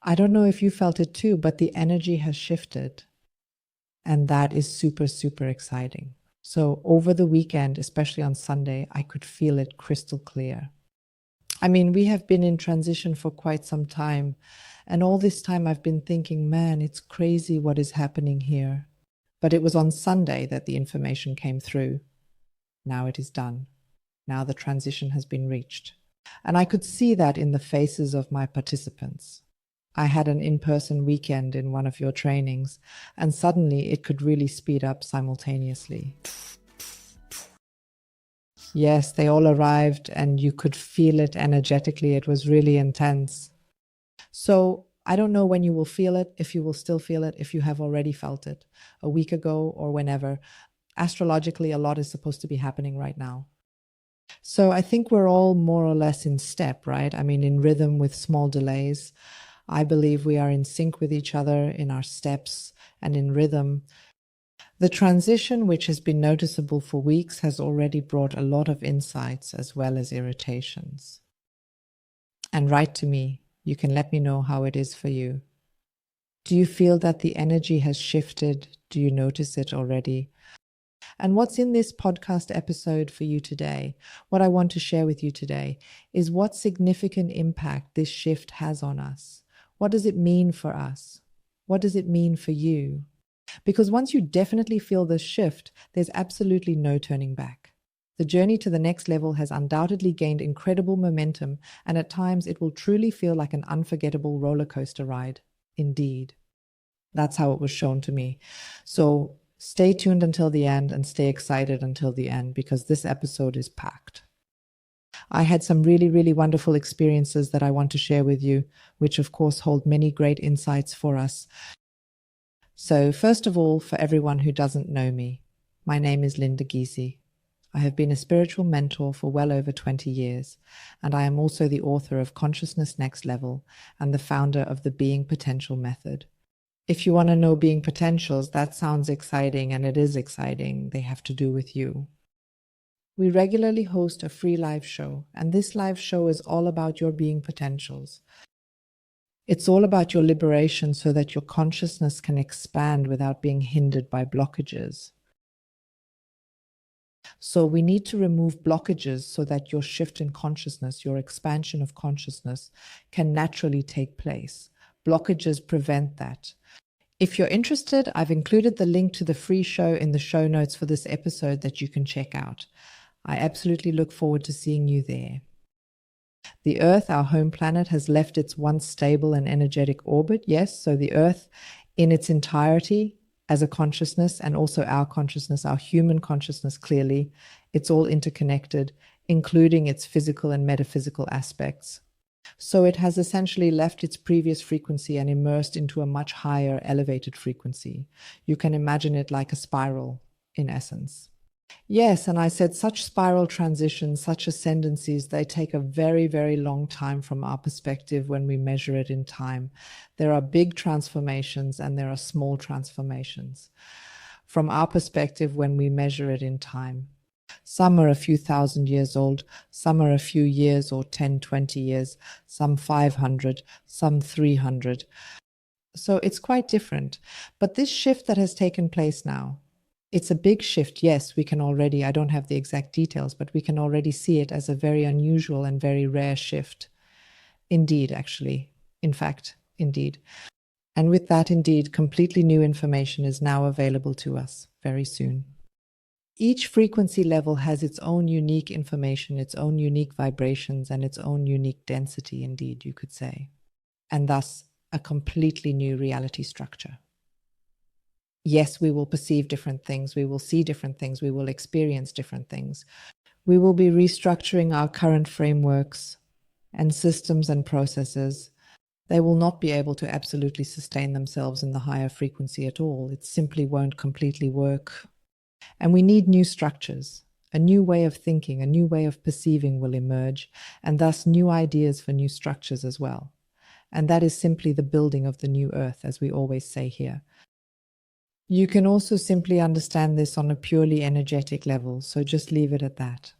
I don't know if you felt it too, but the energy has shifted. And that is super, super exciting. So over the weekend, especially on Sunday, I could feel it crystal clear. I mean, we have been in transition for quite some time. And all this time I've been thinking, man, it's crazy what is happening here. But it was on Sunday that the information came through. Now it is done. Now the transition has been reached. And I could see that in the faces of my participants. I had an in-person weekend in one of your trainings, and suddenly it could really speed up simultaneously. Yes, they all arrived and you could feel it energetically. It was really intense. So I don't know when you will feel it, if you will still feel it, if you have already felt it a week ago or whenever. Astrologically, a lot is supposed to be happening right now. So I think we're all more or less in step, right? I mean, in rhythm with small delays. I believe we are in sync with each other in our steps and in rhythm. The transition, which has been noticeable for weeks, has already brought a lot of insights as well as irritations. And write to me. You can let me know how it is for you. Do you feel that the energy has shifted? Do you notice it already? And what's in this podcast episode for you today, what I want to share with you today, is what significant impact this shift has on us. What does it mean for us? What does it mean for you? Because once you definitely feel this shift, there's absolutely no turning back. The journey to the next level has undoubtedly gained incredible momentum, and at times it will truly feel like an unforgettable roller coaster ride. Indeed. That's how it was shown to me. So stay tuned until the end and stay excited until the end, because this episode is packed. I had some really, really wonderful experiences that I want to share with you, which of course hold many great insights for us. So first of all, for everyone who doesn't know me, my name is Linda Giese. I have been a spiritual mentor for well over 20 years, and I am also the author of Consciousness Next Level and the founder of the Being Potential Method. If you want to know being potentials, that sounds exciting, and it is exciting. They have to do with you. We regularly host a free live show, and this live show is all about your being potentials. It's all about your liberation so that your consciousness can expand without being hindered by blockages. So we need to remove blockages so that your shift in consciousness, your expansion of consciousness, can naturally take place. Blockages prevent that. If you're interested, I've included the link to the free show in the show notes for this episode that you can check out. I absolutely look forward to seeing you there. The Earth, our home planet, has left its once stable and energetic orbit. Yes, so the Earth in its entirety as a consciousness, and also our consciousness, our human consciousness, clearly, it's all interconnected, including its physical and metaphysical aspects. So it has essentially left its previous frequency and immersed into a much higher elevated frequency. You can imagine it like a spiral, in essence. Yes, and I said such spiral transitions, such ascendancies, they take a very, very long time from our perspective when we measure it in time. There are big transformations and there are small transformations. From our perspective, when we measure it in time. Some are a few thousand years old, some are a few years or 10, 20 years, some 500, some 300. So it's quite different. But this shift that has taken place now, it's a big shift. Yes, we can already, I don't have the exact details, but we can already see it as a very unusual and very rare shift. Indeed, actually. In fact, indeed. And with that, indeed, completely new information is now available to us very soon. Each frequency level has its own unique information, its own unique vibrations, and its own unique density, indeed, you could say. And thus, a completely new reality structure. Yes, we will perceive different things, we will see different things, we will experience different things. We will be restructuring our current frameworks and systems and processes. They will not be able to absolutely sustain themselves in the higher frequency at all. It simply won't completely work. And we need new structures. A new way of thinking, a new way of perceiving will emerge, and thus new ideas for new structures as well. And that is simply the building of the new earth, as we always say here. You can also simply understand this on a purely energetic level, so just leave it at that.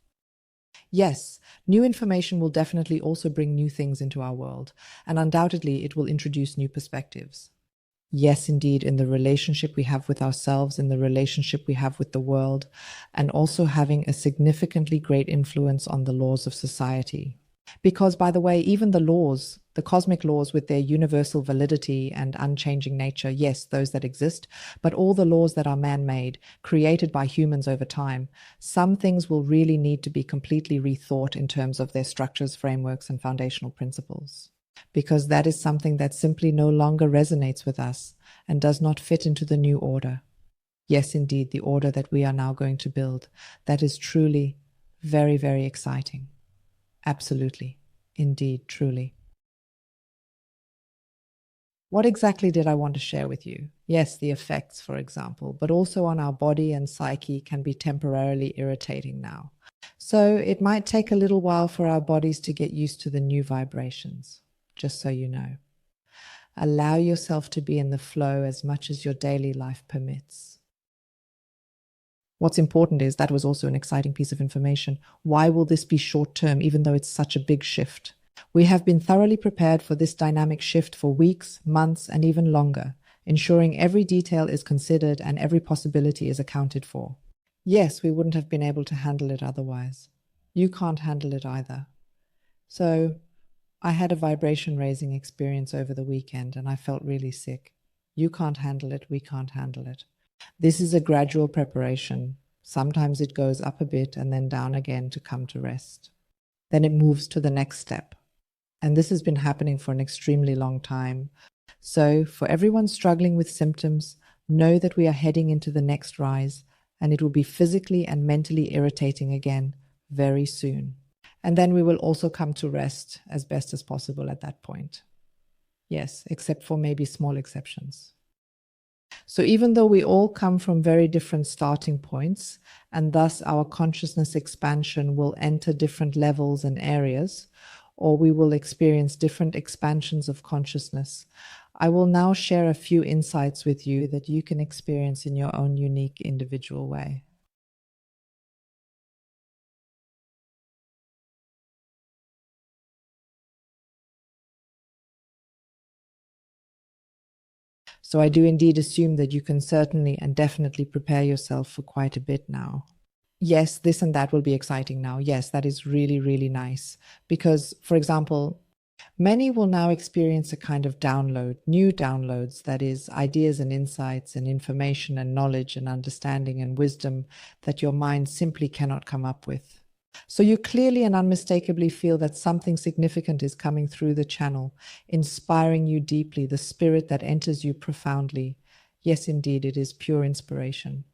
Yes, new information will definitely also bring new things into our world, and undoubtedly it will introduce new perspectives. Yes, indeed, in the relationship we have with ourselves, in the relationship we have with the world, and also having a significantly great influence on the laws of society. Because, by the way, even the laws, the cosmic laws with their universal validity and unchanging nature, yes, those that exist, but all the laws that are man made, created by humans over time, some things will really need to be completely rethought in terms of their structures, frameworks, and foundational principles. Because that is something that simply no longer resonates with us and does not fit into the new order. Yes, indeed, the order that we are now going to build. That is truly very, very exciting. Absolutely. Indeed, truly. What exactly did I want to share with you? Yes, the effects, for example, but also on our body and psyche can be temporarily irritating now. So it might take a little while for our bodies to get used to the new vibrations, just so you know. Allow yourself to be in the flow as much as your daily life permits. What's important is that was also an exciting piece of information. Why will this be short term, even though it's such a big shift? We have been thoroughly prepared for this dynamic shift for weeks, months, and even longer, ensuring every detail is considered and every possibility is accounted for. Yes, we wouldn't have been able to handle it otherwise. You can't handle it either. So I had a vibration raising experience over the weekend and I felt really sick. You can't handle it, we can't handle it. This is a gradual preparation. Sometimes it goes up a bit and then down again to come to rest. Then it moves to the next step. And this has been happening for an extremely long time. So for everyone struggling with symptoms, know that we are heading into the next rise and it will be physically and mentally irritating again very soon. And then we will also come to rest as best as possible at that point. Yes, except for maybe small exceptions. So even though we all come from very different starting points, and thus our consciousness expansion will enter different levels and areas, or we will experience different expansions of consciousness, I will now share a few insights with you that you can experience in your own unique individual way. So I do indeed assume that you can certainly and definitely prepare yourself for quite a bit now. Yes, this and that will be exciting now. Yes, that is really, really nice. Because, for example, many will now experience a kind of download, new downloads, that is, ideas and insights and information and knowledge and understanding and wisdom that your mind simply cannot come up with. So you clearly and unmistakably feel that something significant is coming through the channel, inspiring you deeply, the spirit that enters you profoundly. Yes, indeed, it is pure inspiration.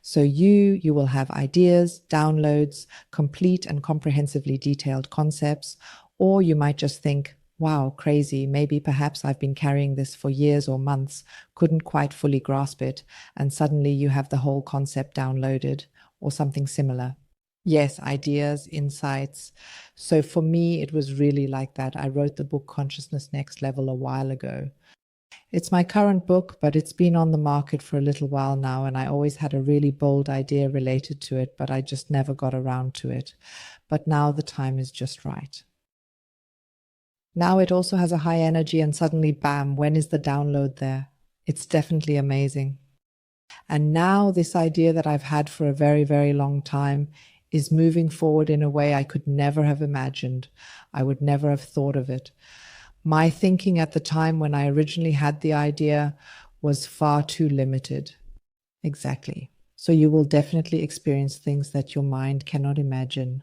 So you will have ideas, downloads, complete and comprehensively detailed concepts, or you might just think, wow, crazy, maybe perhaps I've been carrying this for years or months, couldn't quite fully grasp it, and suddenly you have the whole concept downloaded, or something similar. Yes, ideas, insights. So for me, it was really like that. I wrote the book Consciousness Next Level a while ago. It's my current book, but it's been on the market for a little while now, and I always had a really bold idea related to it, but I just never got around to it. But now the time is just right. Now it also has a high energy, and suddenly, bam, when is the download there? It's definitely amazing. And now this idea that I've had for a very, very long time is moving forward in a way I could never have imagined. I would never have thought of it. My thinking at the time when I originally had the idea was far too limited. Exactly. So you will definitely experience things that your mind cannot imagine.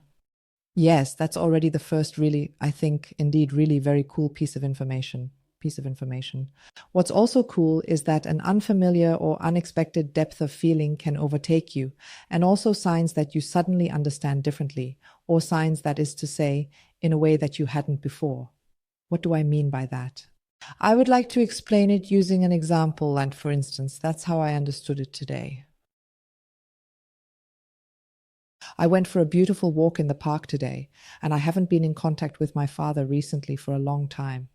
Yes, that's already the first really, I think, indeed, really very cool piece of information. What's also cool is that an unfamiliar or unexpected depth of feeling can overtake you, and also signs that you suddenly understand differently, or signs, that is to say, in a way that you hadn't before. What do I mean by that? I would like to explain it using an example, and for instance, that's how I understood it today. I went for a beautiful walk in the park today, and I haven't been in contact with my father recently for a long time.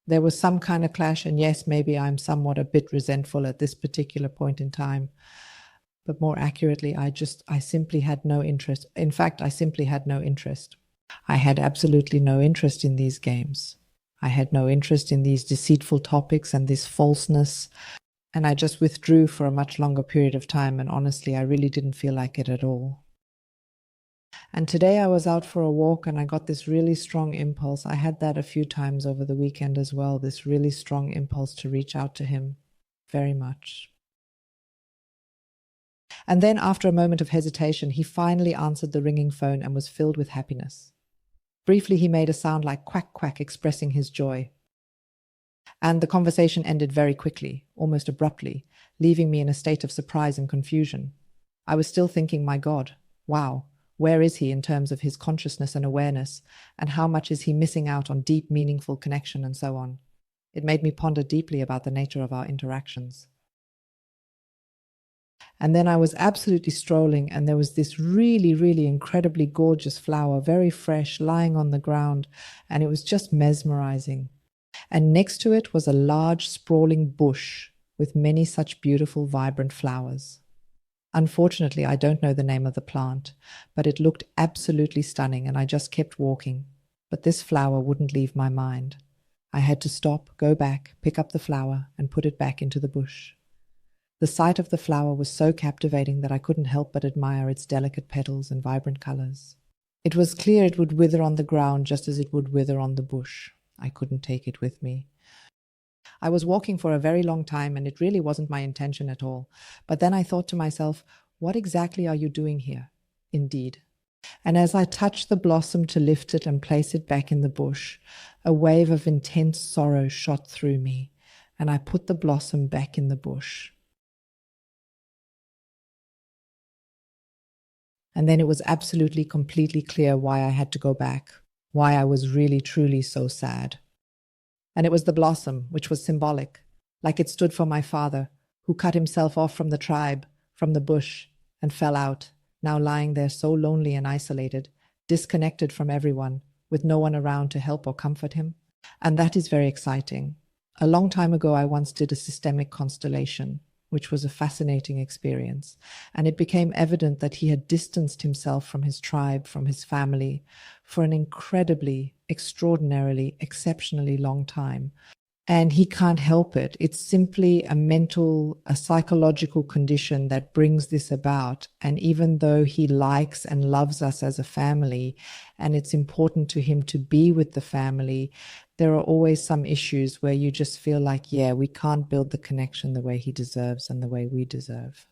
There was some kind of clash, and yes, maybe I'm somewhat a bit resentful at this particular point in time. But more accurately, I simply had no interest. In fact, I simply had no interest. I had absolutely no interest in these games. I had no interest in these deceitful topics and this falseness. And I just withdrew for a much longer period of time. And honestly, I really didn't feel like it at all. And today I was out for a walk and I got this really strong impulse. I had that a few times over the weekend as well, this really strong impulse to reach out to him very much. And then after a moment of hesitation, he finally answered the ringing phone and was filled with happiness. Briefly, he made a sound like quack, quack, expressing his joy. And the conversation ended very quickly, almost abruptly, leaving me in a state of surprise and confusion. I was still thinking, my God, wow, where is he in terms of his consciousness and awareness, and how much is he missing out on deep, meaningful connection and so on? It made me ponder deeply about the nature of our interactions. And then I was absolutely strolling, and there was this really, really incredibly gorgeous flower, very fresh, lying on the ground, and it was just mesmerizing. And next to it was a large, sprawling bush with many such beautiful, vibrant flowers. Unfortunately, I don't know the name of the plant, but it looked absolutely stunning, and I just kept walking. But this flower wouldn't leave my mind. I had to stop, go back, pick up the flower, and put it back into the bush. The sight of the flower was so captivating that I couldn't help but admire its delicate petals and vibrant colors. It was clear it would wither on the ground just as it would wither on the bush. I couldn't take it with me. I was walking for a very long time, and it really wasn't my intention at all. But then I thought to myself, what exactly are you doing here? Indeed. And as I touched the blossom to lift it and place it back in the bush, a wave of intense sorrow shot through me, and I put the blossom back in the bush. And then it was absolutely, completely clear why I had to go back, why I was really, truly so sad. And it was the blossom, which was symbolic, like it stood for my father, who cut himself off from the tribe, from the bush, and fell out, now lying there so lonely and isolated, disconnected from everyone, with no one around to help or comfort him. And that is very exciting. A long time ago, I once did a systemic constellation, which was a fascinating experience, and it became evident that he had distanced himself from his tribe, from his family, for an incredibly, extraordinarily, exceptionally long time. And he can't help it. It's simply a psychological condition that brings this about. And even though he likes and loves us as a family, and it's important to him to be with the family, there are always some issues where you just feel like, yeah, we can't build the connection the way he deserves and the way we deserve.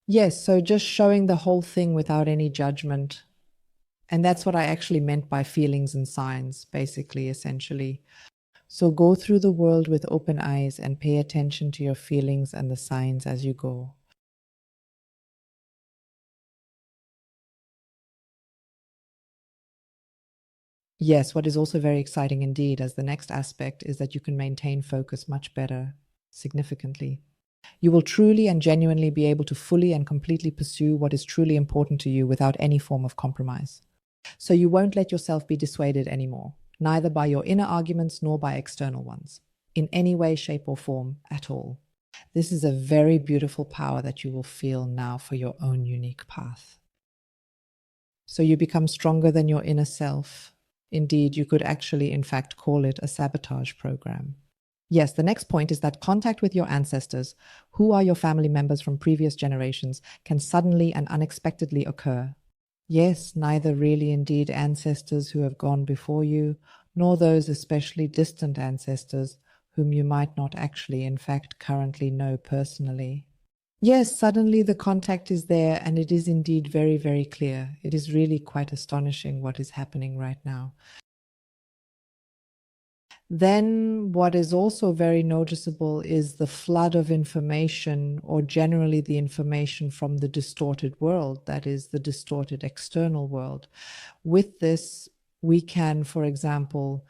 Yes, so just showing the whole thing without any judgment. And that's what I actually meant by feelings and signs, basically, essentially. So go through the world with open eyes and pay attention to your feelings and the signs as you go. Yes, what is also very exciting indeed as the next aspect is that you can maintain focus much better, significantly. You will truly and genuinely be able to fully and completely pursue what is truly important to you without any form of compromise. So you won't let yourself be dissuaded anymore, neither by your inner arguments nor by external ones, in any way, shape, or form at all. This is a very beautiful power that you will feel now for your own unique path. So you become stronger than your inner self. Indeed, you could actually, in fact, call it a sabotage program. Yes, the next point is that contact with your ancestors, who are your family members from previous generations, can suddenly and unexpectedly occur. Yes, neither really indeed ancestors who have gone before you, nor those especially distant ancestors whom you might not actually, in fact, currently know personally. Yes, suddenly the contact is there, and it is indeed very, very clear. It is really quite astonishing what is happening right now. Then what is also very noticeable is the flood of information, or generally the information from the distorted world, that is the distorted external world. With this, we can, for example,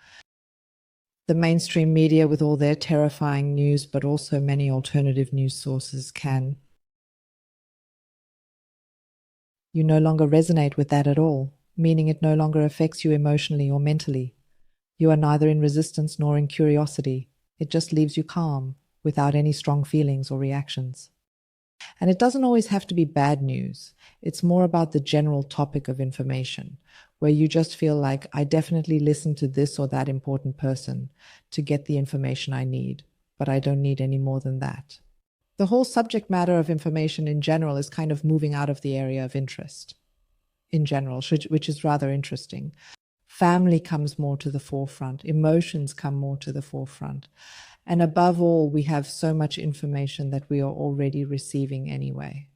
the mainstream media with all their terrifying news, but also many alternative news sources can. You no longer resonate with that at all, meaning it no longer affects you emotionally or mentally. You are neither in resistance nor in curiosity. It just leaves you calm, without any strong feelings or reactions. And it doesn't always have to be bad news. It's more about the general topic of information, where you just feel like, I definitely listened to this or that important person to get the information I need, but I don't need any more than that. The whole subject matter of information in general is kind of moving out of the area of interest in general, which is rather interesting. Family comes more to the forefront. Emotions come more to the forefront. And above all, we have so much information that we are already receiving anyway.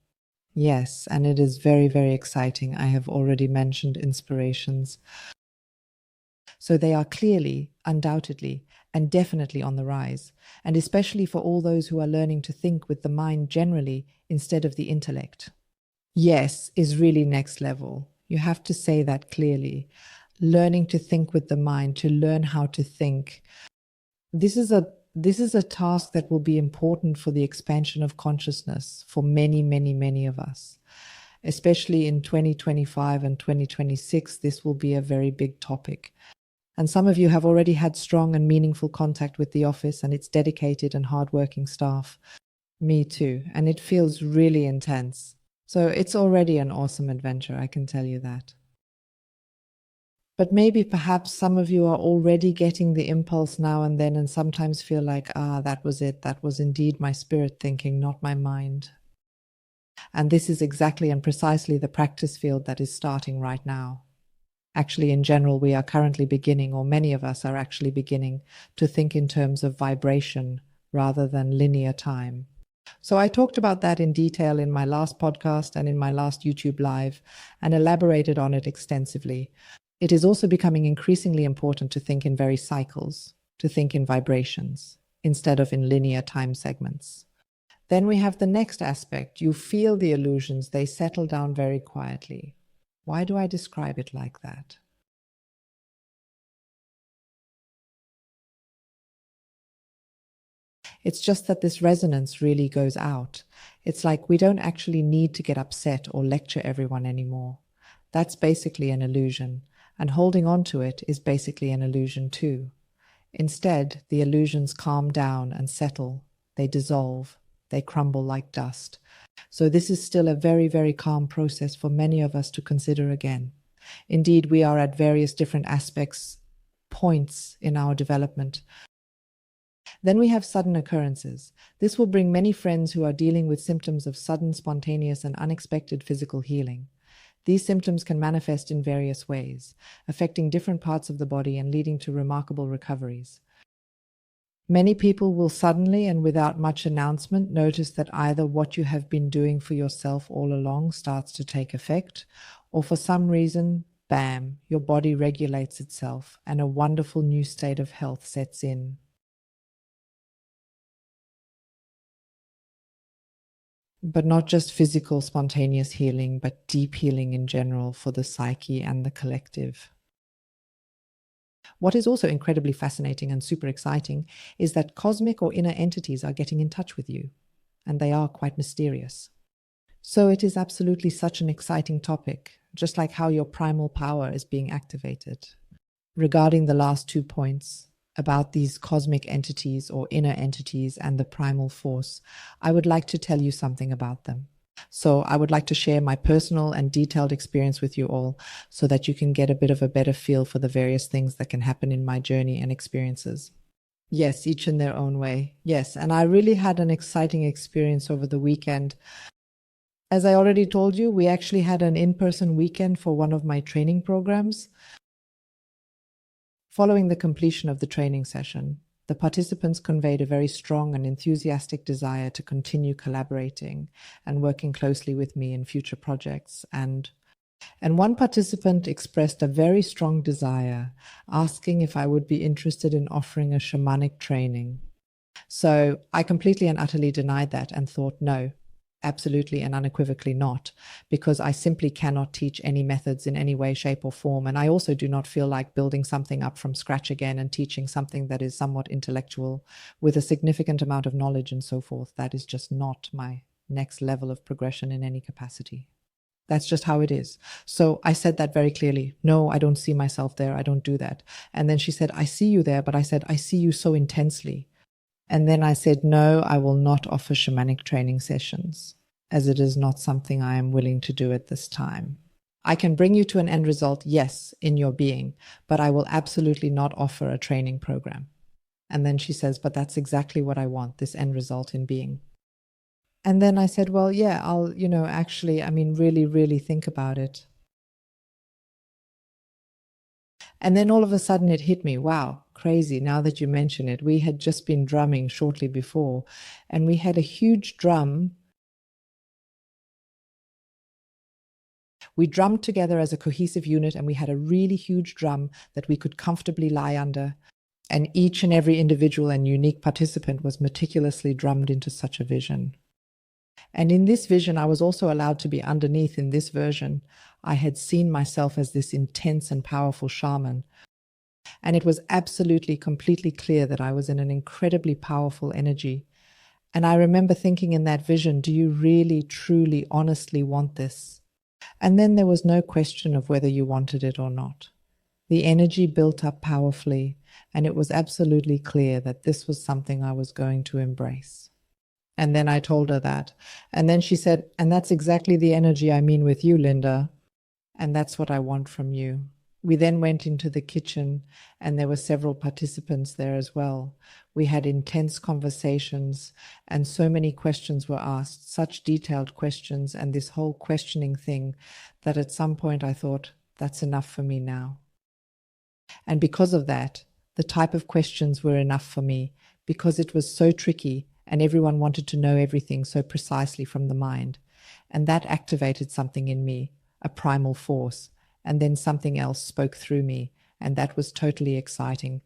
Yes, and it is very, very exciting. I have already mentioned inspirations. So they are clearly, undoubtedly, and definitely on the rise, and especially for all those who are learning to think with the mind generally instead of the intellect. Yes is really next level. You have to say that clearly. Learning to think with the mind, to learn how to think. This is a task that will be important for the expansion of consciousness for many, many, many of us. Especially in 2025 and 2026, this will be a very big topic. And some of you have already had strong and meaningful contact with the office and its dedicated and hardworking staff. Me too. And it feels really intense. So it's already an awesome adventure, I can tell you that. But maybe perhaps some of you are already getting the impulse now and then and sometimes feel like, that was it. That was indeed my spirit thinking, not my mind. And this is exactly and precisely the practice field that is starting right now. Actually, in general, we are currently beginning, or many of us are actually beginning, to think in terms of vibration rather than linear time. So I talked about that in detail in my last podcast and in my last YouTube live and elaborated on it extensively. It is also becoming increasingly important to think in various cycles, to think in vibrations, instead of in linear time segments. Then we have the next aspect. You feel the illusions, they settle down very quietly. Why do I describe it like that? It's just that this resonance really goes out. It's like we don't actually need to get upset or lecture everyone anymore. That's basically an illusion, and holding on to it is basically an illusion too. Instead, the illusions calm down and settle. They dissolve. They crumble like dust. So this is still a very, very calm process for many of us to consider again. Indeed, we are at various different points in our development. Then we have sudden occurrences. This will bring many friends who are dealing with symptoms of sudden, spontaneous, and unexpected physical healing. These symptoms can manifest in various ways, affecting different parts of the body and leading to remarkable recoveries. Many people will suddenly and without much announcement notice that either what you have been doing for yourself all along starts to take effect, or for some reason, bam, your body regulates itself and a wonderful new state of health sets in. But not just physical spontaneous healing, but deep healing in general for the psyche and the collective. What is also incredibly fascinating and super exciting is that cosmic or inner entities are getting in touch with you, and they are quite mysterious. So it is absolutely such an exciting topic, just like how your primal power is being activated. Regarding the last 2 points about these cosmic entities or inner entities and the primal force, I would like to tell you something about them. So I would like to share my personal and detailed experience with you all so that you can get a bit of a better feel for the various things that can happen in my journey and experiences. Yes, each in their own way. Yes, and I really had an exciting experience over the weekend. As I already told you, we actually had an in-person weekend for one of my training programs. Following the completion of the training session, the participants conveyed a very strong and enthusiastic desire to continue collaborating and working closely with me in future projects. And one participant expressed a very strong desire, asking if I would be interested in offering a shamanic training. So I completely and utterly denied that and thought, no, absolutely and unequivocally not, because I simply cannot teach any methods in any way, shape, or form. And I also do not feel like building something up from scratch again and teaching something that is somewhat intellectual with a significant amount of knowledge and so forth. That is just not my next level of progression in any capacity. That's just how it is. So I said that very clearly. No, I don't see myself there. I don't do that. And then she said, I see you there, but I said, I see you so intensely. And then I said, no, I will not offer shamanic training sessions, as it is not something I am willing to do at this time. I can bring you to an end result, yes, in your being, but I will absolutely not offer a training program. And then she says, but that's exactly what I want, this end result in being. And then I said, well, yeah, I'll, actually, really, really think about it. And then all of a sudden it hit me, wow, crazy. Now that you mention it, we had just been drumming shortly before, and we had a huge drum. We drummed together as a cohesive unit, and we had a really huge drum that we could comfortably lie under. And each and every individual and unique participant was meticulously drummed into such a vision. And in this vision, I was also allowed to be underneath. In this version, I had seen myself as this intense and powerful shaman. And it was absolutely, completely clear that I was in an incredibly powerful energy. And I remember thinking in that vision, do you really, truly, honestly want this? And then there was no question of whether you wanted it or not. The energy built up powerfully, and it was absolutely clear that this was something I was going to embrace. And then I told her that. And then she said, and that's exactly the energy I mean with you, Linda. And that's what I want from you. We then went into the kitchen, and there were several participants there as well. We had intense conversations, and so many questions were asked, such detailed questions, and this whole questioning thing, that at some point I thought, that's enough for me now. And because of that, the type of questions were enough for me, because it was so tricky and everyone wanted to know everything so precisely from the mind. And that activated something in me, a primal force, and then something else spoke through me, and that was totally exciting.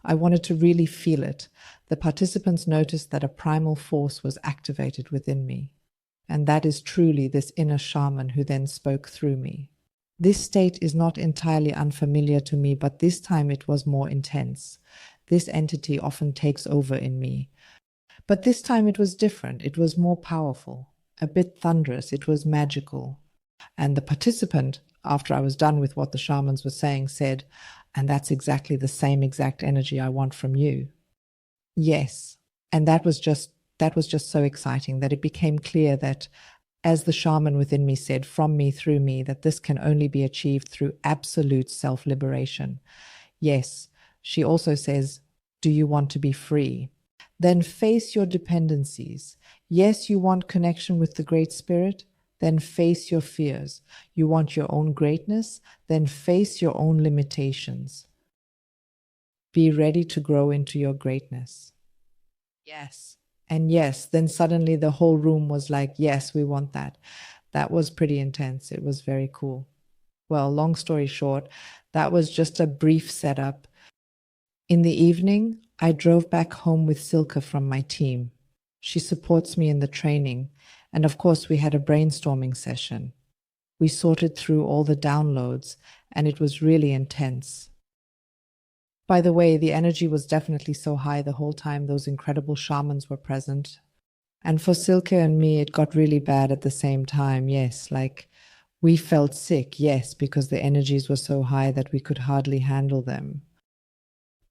I wanted to really feel it. The participants noticed that a primal force was activated within me, and that is truly this inner shaman who then spoke through me. This state is not entirely unfamiliar to me, but this time it was more intense. This entity often takes over in me. But this time it was different. It was more powerful, a bit thunderous. It was magical. And the participant, after I was done with what the shamans were saying, said, and that's exactly the same exact energy I want from you. Yes. And that was just so exciting that it became clear that, as the shaman within me said, from me, through me, that this can only be achieved through absolute self-liberation. Yes. She also says, do you want to be free? Then face your dependencies. Yes, you want connection with the Great Spirit? Then face your fears. You want your own greatness? Then face your own limitations. Be ready to grow into your greatness. Yes. And yes, then suddenly the whole room was like, yes, we want that. That was pretty intense. It was very cool. Well, long story short, that was just a brief setup. In the evening, I drove back home with Silke from my team. She supports me in the training. And of course, we had a brainstorming session. We sorted through all the downloads, and it was really intense. By the way, the energy was definitely so high the whole time those incredible shamans were present. And for Silke and me, it got really bad at the same time, yes. Like, we felt sick, yes, because the energies were so high that we could hardly handle them.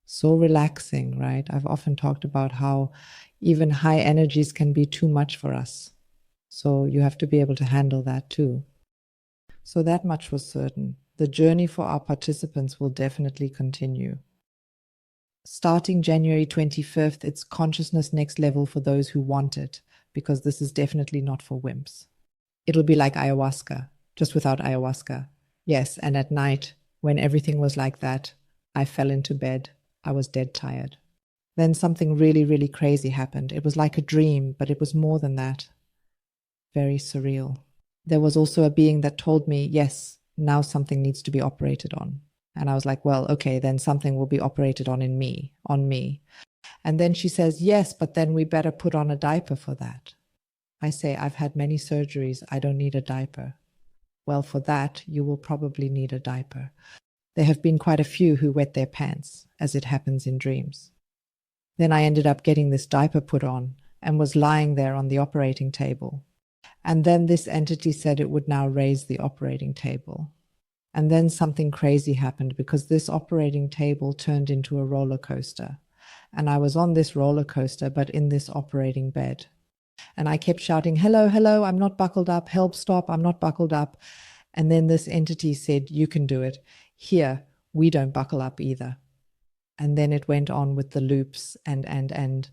So relaxing, right? I've often talked about how even high energies can be too much for us. So you have to be able to handle that too. So that much was certain. The journey for our participants will definitely continue. Starting January 25th, it's consciousness next level for those who want it, because this is definitely not for wimps. It'll be like ayahuasca, just without ayahuasca. Yes, and at night, when everything was like that, I fell into bed. I was dead tired. Then something really, really crazy happened. It was like a dream, but it was more than that. Very surreal. There was also a being that told me, yes, now something needs to be operated on. And I was like, well, okay, then something will be operated on in me, on me. And then she says, yes, but then we better put on a diaper for that. I say, I've had many surgeries. I don't need a diaper. Well, for that, you will probably need a diaper. There have been quite a few who wet their pants, as it happens in dreams. Then I ended up getting this diaper put on and was lying there on the operating table. And then this entity said it would now raise the operating table. And then something crazy happened because this operating table turned into a roller coaster. And I was on this roller coaster, but in this operating bed. And I kept shouting, hello, hello, I'm not buckled up. Help, stop, I'm not buckled up. And then this entity said, you can do it. Here, we don't buckle up either. And then it went on with the loops and.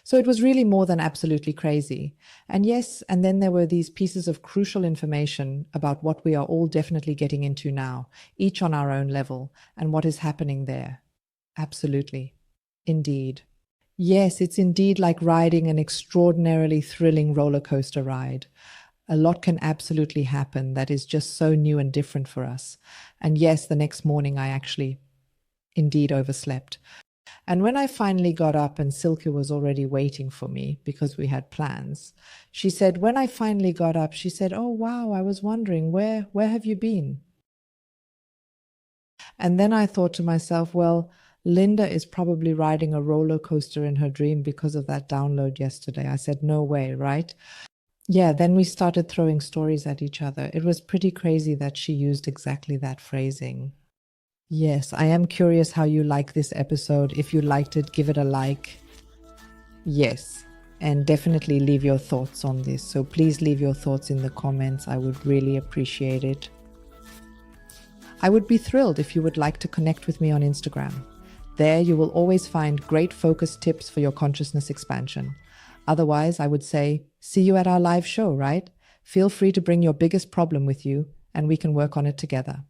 So it was really more than absolutely crazy. And yes, and then there were these pieces of crucial information about what we are all definitely getting into now, each on our own level, and what is happening there. Absolutely. Indeed. Yes, it's indeed like riding an extraordinarily thrilling roller coaster ride. A lot can absolutely happen that is just so new and different for us. And yes, the next morning I actually indeed overslept. And when I finally got up and Silke was already waiting for me because we had plans, she said, when I finally got up, she said, oh, wow, I was wondering, where have you been? And then I thought to myself, well, Linda is probably riding a roller coaster in her dream because of that download yesterday. I said, no way, right? Yeah, then we started throwing stories at each other. It was pretty crazy that she used exactly that phrasing. Yes, I am curious how you like this episode. If you liked it, give it a like. Yes, and definitely leave your thoughts on this. So please leave your thoughts in the comments. I would really appreciate it. I would be thrilled if you would like to connect with me on Instagram. There you will always find great focus tips for your consciousness expansion. Otherwise, I would say, see you at our live show, right? Feel free to bring your biggest problem with you and we can work on it together.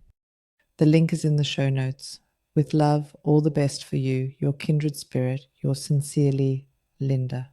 The link is in the show notes. With love, all the best for you, your kindred spirit, your sincerely, Linda.